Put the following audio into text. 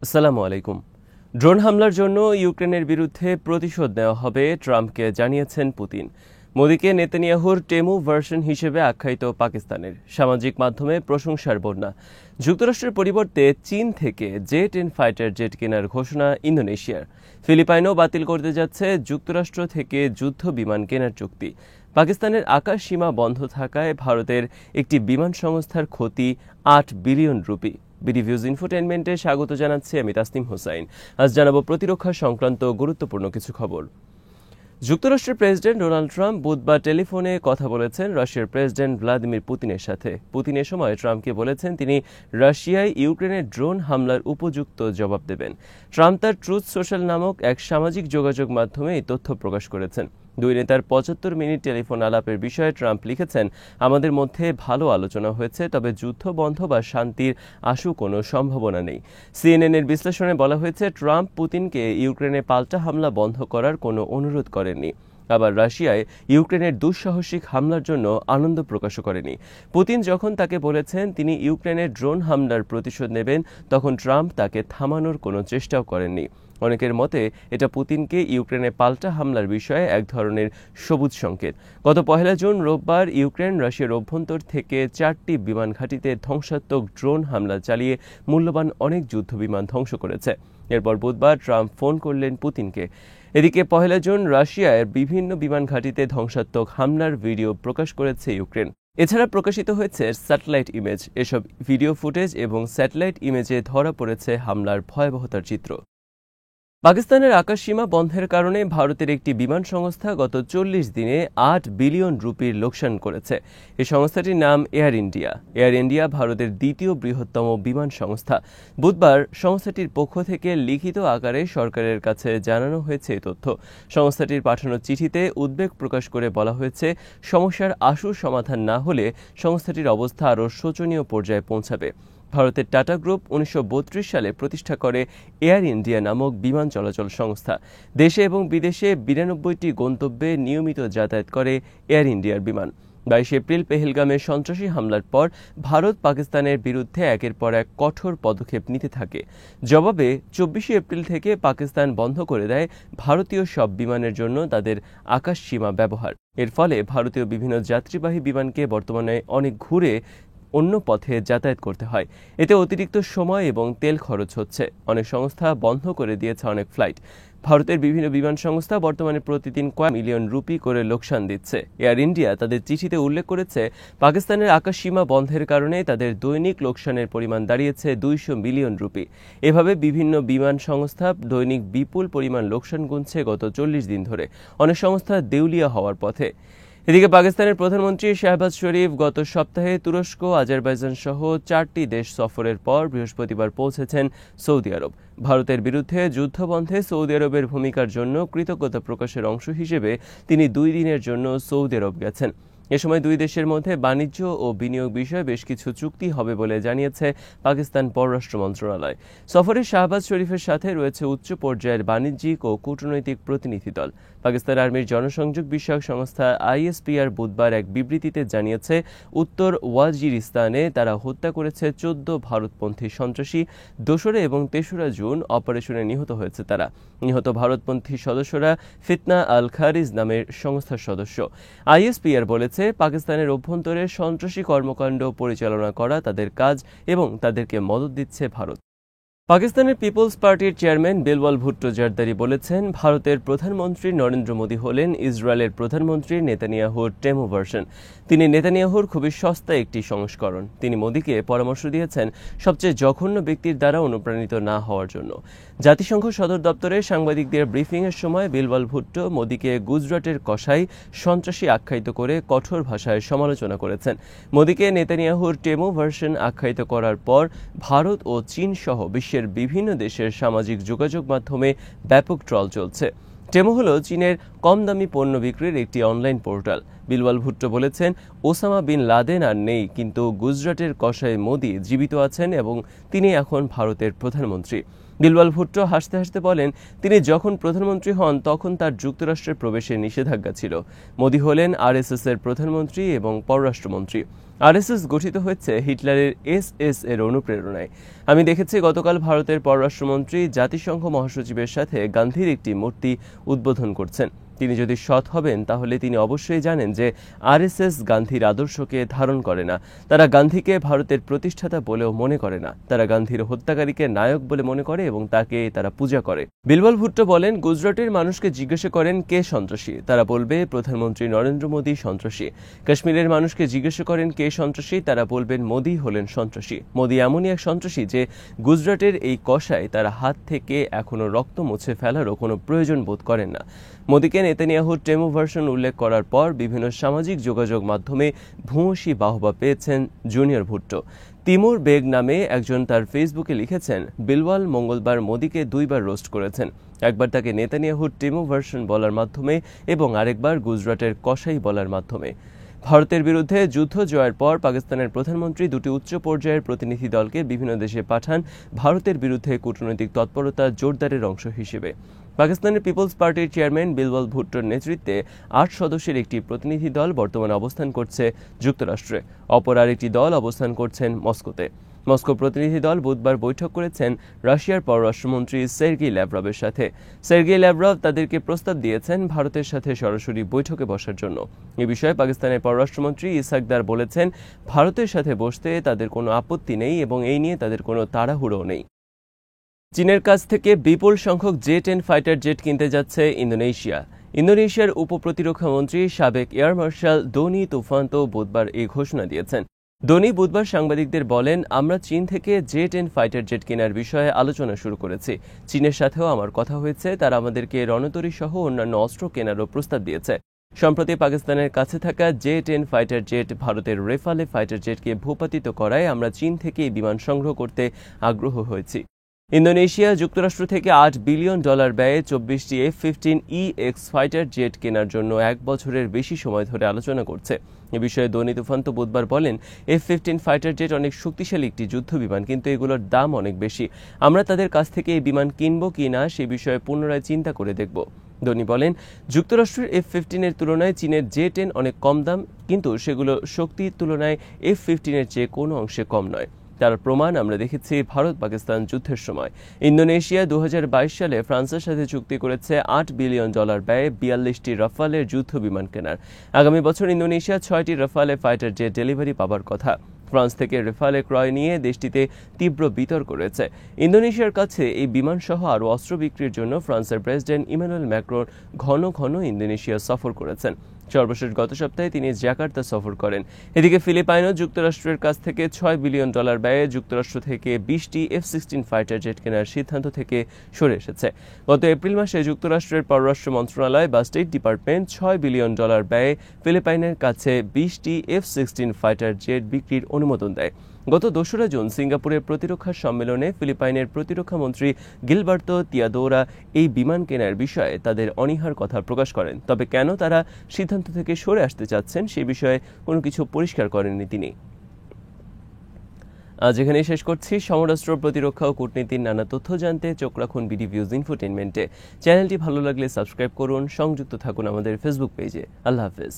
আসসালামু আলাইকুম। ড্রোন হামলার জন্য ইউক্রেনের বিরুদ্ধে প্রতিশোধ নেওয়া হবে, ট্রাম্পকে জানিয়েছেন পুতিন। মোদিকে নেতানিয়াহুর টেমু ভার্সন হিসেবে আখ্যায়িত পাকিস্তানের সামাজিক মাধ্যমে প্রশংসার বন্যা। যুক্তরাষ্ট্রের পরিবর্তে চীন থেকে জে-10 ফাইটার জেট কেনার ঘোষণা ইন্দোনেশিয়ার। ফিলিপাইনও বাতিল করতে যাচ্ছে যুক্তরাষ্ট্র থেকে যুদ্ধ বিমান কেনার চুক্তি। পাকিস্তানের আকাশ সীমা বন্ধ থাকায় ভারতের একটি বিমান সংস্থার ক্ষতি ৮ বিলিয়ন রুপি। বিডিভিউজ ইনফোটেইনমেন্টে স্বাগত জানাচ্ছি আমি তাসনিম হোসাইন। আজ জানাবো প্রতিরক্ষা সংক্রান্ত গুরুত্বপূর্ণ কিছু খবর। যুক্তরাষ্ট্রের প্রেসিডেন্ট ডোনাল্ড ট্রাম্প বুধবার টেলিফোনে কথা বলেছেন রাশিয়ার প্রেসিডেন্ট ভ্লাদিমির পুতিনের সাথে। পুতিন এ সময় ট্রাম্পকে বলেছেন তিনি রাশিয়ায় ইউক্রেনের ড্রোন হামলার উপযুক্ত জবাব দেবেন। ট্রাম্প তার ট্রুথ সোশ্যাল নামক এক সামাজিক যোগাযোগ মাধ্যমে এই তথ্য প্রকাশ করেছেন। দুই নেতার ৭৫ মিনিট টেলিফোন আলাপের বিষয়ে ট্রাম্প লিখেছেন, আমাদের মধ্যে ভালো আলোচনা হয়েছে, তবে যুদ্ধ বন্ধ বা শান্তির আশু কোনো সম্ভাবনা নেই। সিএনএনের বিশ্লেষণে বলা হয়েছে, ট্রাম্প পুতিনকে ইউক্রেনে পাল্টা হামলা বন্ধ করার কোনো অনুরোধ করেননি। আবার রাশিয়ায় ইউক্রেনের দুঃসাহসিক হামলার জন্য আনন্দ প্রকাশও করেনি। পুতিন যখন তাকে বলেছেন তিনি ইউক্রেনের ড্রোন হামলার প্রতিশোধ নেবেন, তখন ট্রাম্প তাকে থামানোর কোনো চেষ্টাও করেননি। অনেকের মতে এটা পুতিনকে ইউক্রেনে পাল্টা হামলার বিষয়ে এক ধরনের সবুজ সংকেত। গত ১ জুন রোববার ইউক্রেন রাশিয়ার অভ্যন্তর থেকে ৪টি বিমান ঘাঁটিতে ধ্বংসাত্মক ড্রোন হামলা চালিয়ে মূল্যবান অনেক যুদ্ধবিমান ধ্বংস করেছে। এরপর বুধবার ট্রাম্প ফোন করলেন পুতিনকে। এদিকে ১ জুন রাশিয়ার বিভিন্ন বিমান ঘাঁটিতে ধ্বংসাত্মক হামলার ভিডিও প্রকাশ করেছে ইউক্রেন। এছাড়া প্রকাশিত হয়েছে স্যাটেলাইট ইমেজ। এসব ভিডিও ফুটেজ এবং স্যাটেলাইট ইমেজে ধরা পড়েছে হামলার ভয়াবহতার চিত্র। পাকিস্তানের আকাশসীমা বন্ধের কারণে ভারতের একটি বিমান সংস্থা গত ৪০ দিনে ৮ বিলিয়ন রুপির লোকসান করেছে। এই সংস্থাটির নাম এয়ার ইন্ডিয়া। এয়ার ইন্ডিয়া ভারতের দ্বিতীয় বৃহত্তম বিমান সংস্থা। বুধবার সংস্থাটির পক্ষ থেকে লিখিত আকারে সরকারের কাছে জানানো হয়েছে এই তথ্য। সংস্থাটির পাঠানো চিঠিতে উদ্বেগ প্রকাশ করে বলা হয়েছে, সমস্যার আশু সমাধান না হলে সংস্থাটির অবস্থা আরও শোচনীয় পর্যায়ে পৌঁছাবে। ভারতের টাটা গ্রুপ ১৯৩২ সালে প্রতিষ্ঠা করে এয়ার ইন্ডিয়া নামক বিমান চলাচল সংস্থা। দেশে এবং বিদেশে ৯২টি গন্তব্যে নিয়মিত যাতায়াত করে এয়ার ইন্ডিয়ার বিমান। ২২ এপ্রিল পেহেলগামে সন্ত্রাসী হামলার পর ভারত পাকিস্তানের বিরুদ্ধে একের পর এক কঠোর পদক্ষেপ নিতে থাকে। জবাবে ২৪ এপ্রিল থেকে পাকিস্তান বন্ধ করে দেয় ভারতীয় সব বিমানের জন্য তাদের আকাশ সীমা ব্যবহার। এর ফলে ভারতীয় বিভিন্ন যাত্রীবাহী বিমানকে বর্তমানে অনেক ঘুরে অন্য পথে যাতায়াত করতে হয়। এতে অতিরিক্ত সময় এবং তেল খরচ হচ্ছে। অনেক সংস্থা বন্ধ করে দিয়েছে অনেক ফ্লাইট। ভারতের বিভিন্ন বিমান সংস্থা বর্তমানে প্রতিদিন কয়েক মিলিয়ন রুপি করে লোকসান দিচ্ছে। এয়ার ইন্ডিয়া তাদের চিঠিতে উল্লেখ করেছে, পাকিস্তানের আকাশসীমা বন্ধের কারণে তাদের দৈনিক লোকসানের পরিমাণ দাঁড়িয়েছে ২০০ মিলিয়ন রুপি। এভাবে বিভিন্ন বিমান সংস্থা দৈনিক বিপুল পরিমাণ লোকসান গুনছে গত ৪০ দিন ধরে। অনেক সংস্থা দেউলিয়া হওয়ার পথে। এদিকে পাকিস্তানের প্রধানমন্ত্রী শাহবাজ শরীফ গত সপ্তাহে তুরস্ক, আজারবাইজান সহ ৪টি দেশ সফরের পর বৃহস্পতিবার পৌঁছেছেন সৌদি আরব। ভারতের বিরুদ্ধে যুদ্ধবন্ধে সৌদি আরবের ভূমিকার জন্য কৃতজ্ঞতা প্রকাশের অংশ হিসেবে তিনি ২ দিনের জন্য সৌদি আরব গেছেন। এ সময় দুই দেশের মধ্যে বাণিজ্য ও বিনিয়োগ বিষয়ে বেশ কিছু চুক্তি হবে বলে জানিয়েছে পাকিস্তান পররাষ্ট্র মন্ত্রণালয়। সফরে শাহবাজ শরীফের সাথে রয়েছে উচ্চ পর্যায়ের বাণিজ্যিক ও কূটনৈতিক প্রতিনিধি দল। পাকিস্তান আর্মির জনসংযোগ বিষয়ক সংস্থা আইএসপিআর বুধবার এক বিবৃতিতে জানিয়েছে, উত্তর ওয়াজিরিস্তানে তারা হত্যা করেছে ১৪ ভারতপন্থী সন্ত্রাসী। ২রা এবং ৩রা জুন অপারেশনে নিহত হয়েছে তারা। নিহত ভারতপন্থী সদস্যরা ফিতনা আল খারিজ নামের সংস্থার সদস্য। আইএসপিআর বলেছে, পাকিস্তানের অভ্যন্তরে সন্ত্রাসী কর্মকাণ্ড পরিচালনা করা তাদের কাজ এবং তাদেরকে মদত দিচ্ছে ভারত। পাকিস্তানের পিপলস পার্টির চেয়ারম্যান বিলওয়াল ভুট্টো জারদারি বলেছেন, ভারতের প্রধানমন্ত্রী নরেন্দ্র মোদী হলেন ইসরায়েলের প্রধানমন্ত্রী নেতানিয়াহুর টেমু ভার্সন। তিনি নেতানিয়াহুর খুবই সস্তা একটি সংস্করণ। তিনি মোদীকে পরামর্শ দিয়েছেন সবচেয়ে জঘন্য ব্যক্তির দ্বারা অনুপ্রাণিত না হওয়ার জন্য। জাতিসংঘ সদর দপ্তরে সাংবাদিকদের ব্রিফিংয়ের সময় বিলওয়াল ভুট্টো মোদীকে গুজরাটের কসাই, সন্ত্রাসী আখ্যায়িত করে কঠোর ভাষায় সমালোচনা করেছেন। মোদীকে নেতানিয়াহুর টেমু ভার্সন আখ্যায়িত করার পর ভারত ও চীন সহ বিশ্বের বিভিন্ন দেশের সামাজিক যোগাযোগ মাধ্যমে ব্যাপক ট্রল চলছে। টেমু হল চীনের কম দামি পণ্য বিক্রির একটি অনলাইন পোর্টাল। বিলওয়াল ভুট্টো বলেছেন, ওসামা বিন লাদেন আর নেই, কিন্তু গুজরাটের কসাই মোদী জীবিত আছেন এবং তিনি এখন ভারতের প্রধানমন্ত্রী। বিলওয়াল ভুট্টো হাসতে হাসতে বলেন, তিনি যখন প্রধানমন্ত্রী হন তখন তার যুক্তরাষ্ট্রে প্রবেশের নিষেধাজ্ঞা ছিল। মোদী হলেন আরএসএস এর প্রধানমন্ত্রী এবং পররাষ্ট্রমন্ত্রী। আরএসএস গঠিত হয়েছে হিটলারের এসএস এর অনুপ্রেরণায়। আমি দেখেছি গতকাল ভারতের পররাষ্ট্রমন্ত্রী জাতিসংঘ মহাসচিবের সাথে গান্ধীর একটি মূর্তি উদ্বোধন করছেন। তিনি যদি সৎ হবেন তাহলে তিনি অবশ্যই জানেন যে আরএসএস গান্ধীর আদর্শকে ধারণ করে না। তারা গান্ধীকে ভারতের প্রতিষ্ঠাতা বলেও মনে করে না। তারা গান্ধীর হত্যাকারীকে নায়ক বলে মনে করে এবং তাকে তারা পূজা করে। বিলবল ভুট্টো বলেন, গুজরাটের মানুষকে জিজ্ঞাসা করেন কে সন্ত্রাসী, তারা বলবে প্রধানমন্ত্রী নরেন্দ্র মোদী সন্ত্রাসী। কাশ্মীরের মানুষকে জিজ্ঞাসা করেন কে সন্ত্রাসী, তারা বলবেন মোদী হলেন সন্ত্রাসী। মোদী এমনই এক সন্ত্রাসী যে গুজরাটের এই কষায় তারা হাত থেকে এখনো রক্ত মুছে ফেলারও কোনো প্রয়োজন বোধ করেন না। মোদীকে নেতানিয়াহুর টেমু ভার্সন উল্লেখ করার পর বিভিন্ন সামাজিক যোগাযোগ মাধ্যমে ভূয়সী বাহবা পেয়েছেন জুনিয়র ভুট্টো। তিমুর বেগ নামে একজন তার ফেসবুকে লিখেছেন, বিলওয়াল মঙ্গলবার মোদীকে 2 বার রোস্ট করেছেন। একবার তাকে নেতানিয়াহুর টেমু ভার্সন বলার মাধ্যমে এবং আরেকবার গুজরাটের কসাই বলার মাধ্যমে। ভারতের বিরুদ্ধে যুদ্ধ জয়ের পর পাকিস্তানের প্রধানমন্ত্রী দুটি উচ্চ পর্যায়ের প্রতিনিধি দলকে বিভিন্ন দেশে পাঠান ভারতের বিরুদ্ধে কূটনৈতিক তৎপরতা জোরদারের অংশ হিসেবে। পাকিস্তানের পিপলস পার্টির চেয়ারম্যান বিলওয়াল ভুট্টোর নেতৃত্বে 8 সদস্যের একটি প্রতিনিধি দল বর্তমানে অবস্থান করছে যুক্তরাষ্ট্রে। অপর আরেকটি দল অবস্থান করছেন মস্কোতে। মস্কো প্রতিনিধি দল বুধবার বৈঠক করেছেন রাশিয়ার পররাষ্ট্রমন্ত্রী সের্গেই ল্যাভরভের সাথে। সের্গেই ল্যাভরভ তাদেরকে প্রস্তাব দিয়েছেন ভারতের সাথে সরাসরি বৈঠকে বসার জন্য। এ বিষয়ে পাকিস্তানের পররাষ্ট্রমন্ত্রী ইসহাক দার বলেছেন, ভারতের সাথে বসতে তাদের কোনো আপত্তি নেই এবং এই নিয়ে তাদের কোনো তাড়াহুড়ো নেই। চীনের কাছ থেকে বিপুল সংখ্যক জে-10 ফাইটার জেট কিনতে যাচ্ছে ইন্দোনেশিয়া। ইন্দোনেশিয়ার উপপ্রতিরক্ষা মন্ত্রী সাবেক এয়ার মার্শাল দোনি তুফান্তো বুধবার এই ঘোষণা দিয়েছেন। দোনি বুধবার সাংবাদিকদের বলেন, আমরা চীন থেকে জে-10 ফাইটার জেট কেনার বিষয়ে আলোচনা শুরু করেছি। চীনের সাথেও আমার কথা হয়েছে, তারা আমাদেরকে রণতরী সহ অন্যান্য অস্ত্র কেনারও প্রস্তাব দিয়েছে। সম্প্রতি পাকিস্তানের কাছে থাকা জে-10 ফাইটার জেট ভারতের রেফালে ফাইটার জেটকে ভূপাতিত করায় আমরা চীন থেকে এই বিমান সংগ্রহ করতে আগ্রহ হয়েছি। ইন্দোনেশিয়া যুক্তরাষ্ট্র থেকে $8 বিলিয়ন ব্যয়ে 24টি F-15EX ফাইটার জেট কেনার জন্য 1 বছরের বেশি সময় ধরে আলোচনা করছে। এ বিষয়ে দোনি তুফান্তো বুধবার বলেন, F-15 ফাইটার জেট অনেক শক্তিশালী একটি যুদ্ধ বিমান, কিন্তু এগুলোর দাম অনেক বেশি। আমরা তাদের কাছ থেকে এই বিমান কিনব কি না সে বিষয়ে পুনরায় চিন্তা করে দেখব। দোনি বলেন, যুক্তরাষ্ট্রের F-15 এর তুলনায় চীনের জে-10 অনেক কম দাম, কিন্তু সেগুলো শক্তির তুলনায় F-15 এর চেয়ে কোনো অংশে কম নয়। তার প্রমাণ আমরা দেখেছি ভারত পাকিস্তান যুদ্ধের সময়। ইন্দোনেশিয়া 2022 সালে ফ্রান্সের সাথে চুক্তি করেছে $8 বিলিয়ন ব্যয়ে 42টি রাফালের যুদ্ধ বিমান কেনার। আগামী বছর ইন্দোনেশিয়া 6টি রাফালে ফাইটার জেট ডেলিভারি পাবার কথা। ফ্রান্স থেকে রাফালে ক্রয় নিয়ে দেশটিতে তীব্র বিতর্ক রয়েছে। ইন্দোনেশিয়ার কাছে এই বিমান সহ আরও অস্ত্র বিক্রির জন্য ফ্রান্সের প্রেসিডেন্ট ইমানুয়েল ম্যাক্রন ঘন ঘন ইন্দোনেশিয়া সফর করেছেন। সর্বশেষ গত সপ্তাহে তিনি জাকার্তা সফর করেন। এদিকে ফিলিপাইনও যুক্তরাষ্ট্রের কাছ থেকে $6 বিলিয়ন ব্যয়ে যুক্তরাষ্ট্র থেকে 20টি F-16 ফাইটার জেট কেনার সিদ্ধান্ত থেকে সরে এসেছে। গত এপ্রিল মাসে যুক্তরাষ্ট্রের পররাষ্ট্র মন্ত্রণালয় বা স্টেট ডিপার্টমেন্ট $6 বিলিয়ন ব্যয়ে ফিলিপাইনের কাছে 20টি F-16 ফাইটার জেট বিক্রির অনুমোদন দেয়। গত 2রা জুন সিঙ্গাপুরের প্রতিরক্ষা সম্মেলনে ফিলিপাইনের প্রতিরক্ষা মন্ত্রী গিলবার্তো তিয়াদোরা এই বিমান কেনার বিষয়ে তাদের অনীহার কথা প্রকাশ করেন। তবে কেন তারা সিদ্ধান্ত থেকে সরে আসতে চাচ্ছেন সে বিষয়ে কোনো কিছু পরিষ্কার করেননি তিনি। আজ এখানেই শেষ করছি। সমরাষ্ট্র প্রতিরক্ষা ও কূটনীতির নানা তথ্য জানতে চোখ রাখুন বিডি ভিউজ ইনফোটেইনমেন্টে। চ্যানেলটি ভালো লাগলে সাবস্ক্রাইব করুন, সংযুক্ত থাকুন আমাদের ফেসবুক পেজে। আল্লাহ হাফেজ।